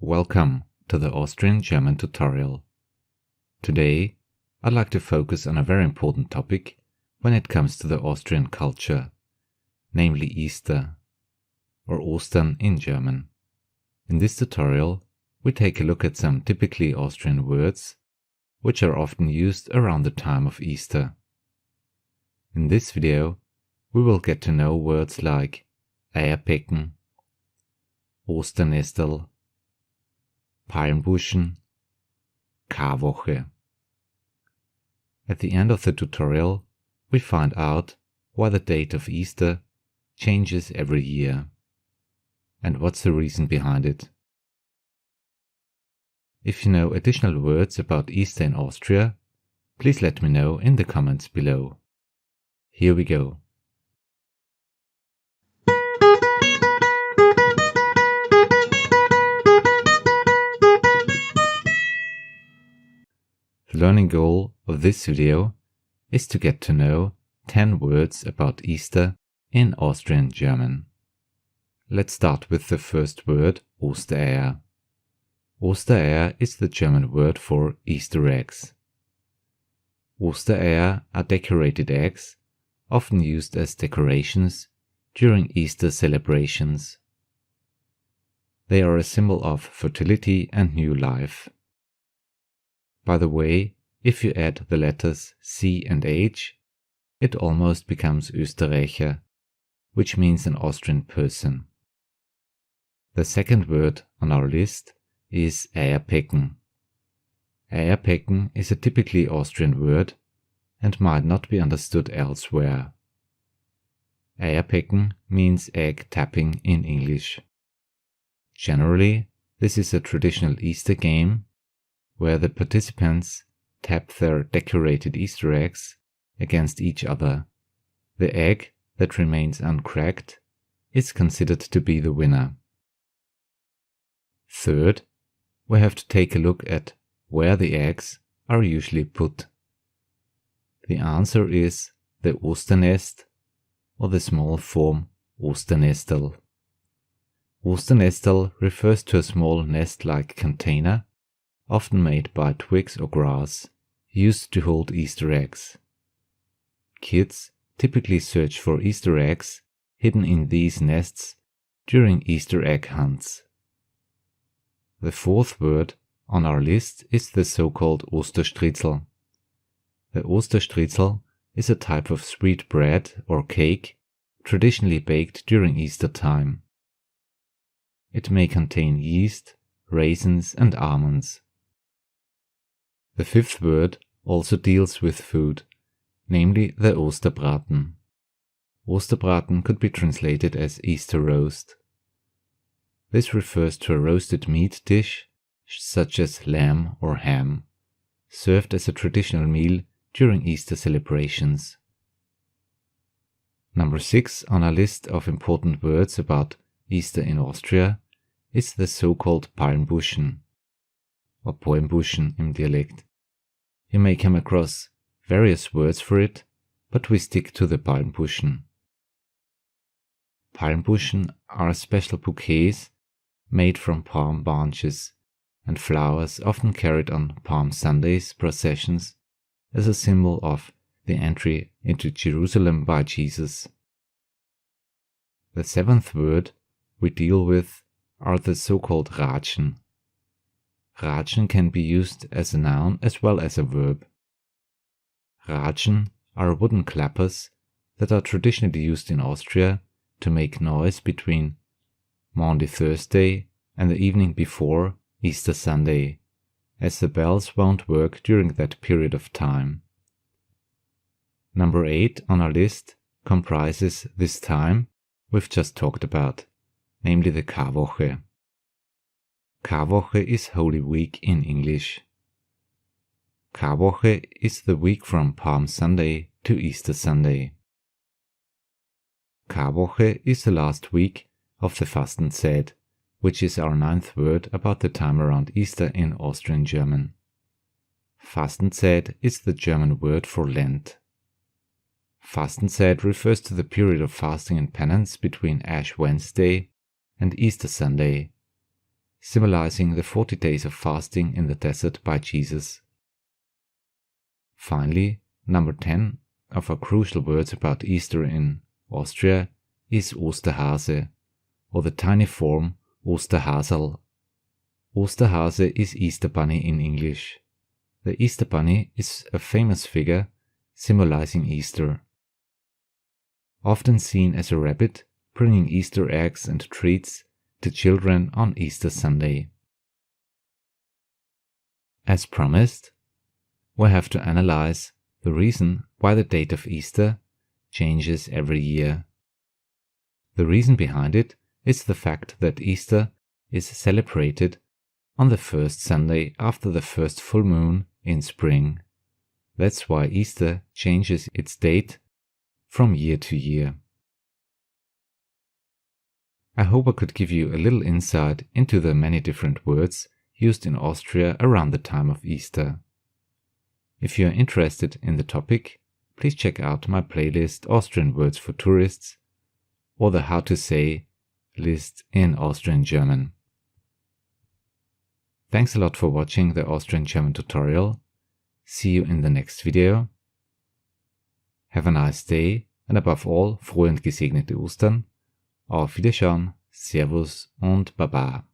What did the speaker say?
Welcome to the Austrian German tutorial. Today, I'd like to focus on a very important topic when it comes to the Austrian culture, namely Easter, or Ostern in German. In this tutorial, we take a look at some typically Austrian words, which are often used around the time of Easter. In this video, we will get to know words like Eierpecken, Osternesterl, Palmbuschen, Karwoche. At the end of the tutorial, we find out why the date of Easter changes every year, and what's the reason behind it. If you know additional words about Easter in Austria, please let me know in the comments below. Here we go. The learning goal of this video is to get to know 10 words about Easter in Austrian German. Let's start with the first word, Ostereier. Ostereier is the German word for Easter eggs. Ostereier are decorated eggs, often used as decorations during Easter celebrations. They are a symbol of fertility and new life. By the way, if you add the letters C and H, it almost becomes Österreicher, which means an Austrian person. The second word on our list is Eierpecken. Eierpecken is a typically Austrian word and might not be understood elsewhere. Eierpecken means egg tapping in English. Generally, this is a traditional Easter game where the participants tap their decorated Easter eggs against each other. The egg that remains uncracked is considered to be the winner. Third, we have to take a look at where the eggs are usually put. The answer is the Osternest, or the small form Osternesterl. Osternesterl refers to a small nest-like container, often made by twigs or grass, used to hold Easter eggs. Kids typically search for Easter eggs hidden in these nests during Easter egg hunts. The fourth word on our list is the so-called Osterstreitel. The Osterstreitel is a type of sweet bread or cake traditionally baked during Easter time. It may contain yeast, raisins and almonds. The fifth word also deals with food, namely the Osterbraten. Osterbraten could be translated as Easter roast. This refers to a roasted meat dish, such as lamb or ham, served as a traditional meal during Easter celebrations. Number 6 on our list of important words about Easter in Austria is the so-called Palmbuschen, or Palmbuschen im Dialekt. You may come across various words for it, but we stick to the Palmbuschen. Palmbuschen are special bouquets made from palm branches and flowers, often carried on Palm Sundays processions as a symbol of the entry into Jerusalem by Jesus. The seventh word we deal with are the so-called Rajin. Rajin can be used as a noun as well as a verb. Rajin are wooden clappers that are traditionally used in Austria to make noise between Maundy Thursday and the evening before Easter Sunday, as the bells won't work during that period of time. Number 8 on our list comprises this time we've just talked about, namely the Karwoche. Karwoche is Holy Week in English. Karwoche is the week from Palm Sunday to Easter Sunday. Karwoche is the last week of the Fastenzeit, which is our 9th word about the time around Easter in Austrian German. Fastenzeit is the German word for Lent. Fastenzeit refers to the period of fasting and penance between Ash Wednesday and Easter Sunday. symbolizing the 40 days of fasting in the desert by Jesus. Finally, number 10 of our crucial words about Easter in Austria is Osterhase, or the tiny form Osterhasel. Osterhase is Easter Bunny in English. The Easter Bunny is a famous figure symbolizing Easter. Often seen as a rabbit bringing Easter eggs and treats to children on Easter Sunday. As promised, we have to analyze the reason why the date of Easter changes every year. The reason behind it is the fact that Easter is celebrated on the first Sunday after the first full moon in spring. That's why Easter changes its date from year to year. I hope I could give you a little insight into the many different words used in Austria around the time of Easter. If you are interested in the topic, please check out my playlist Austrian Words for Tourists or the How to Say list in Austrian German. Thanks a lot for watching the Austrian German tutorial. See you in the next video. Have a nice day and above all, frohe und gesegnete Ostern. Auf Wiederschauen, Servus und Baba.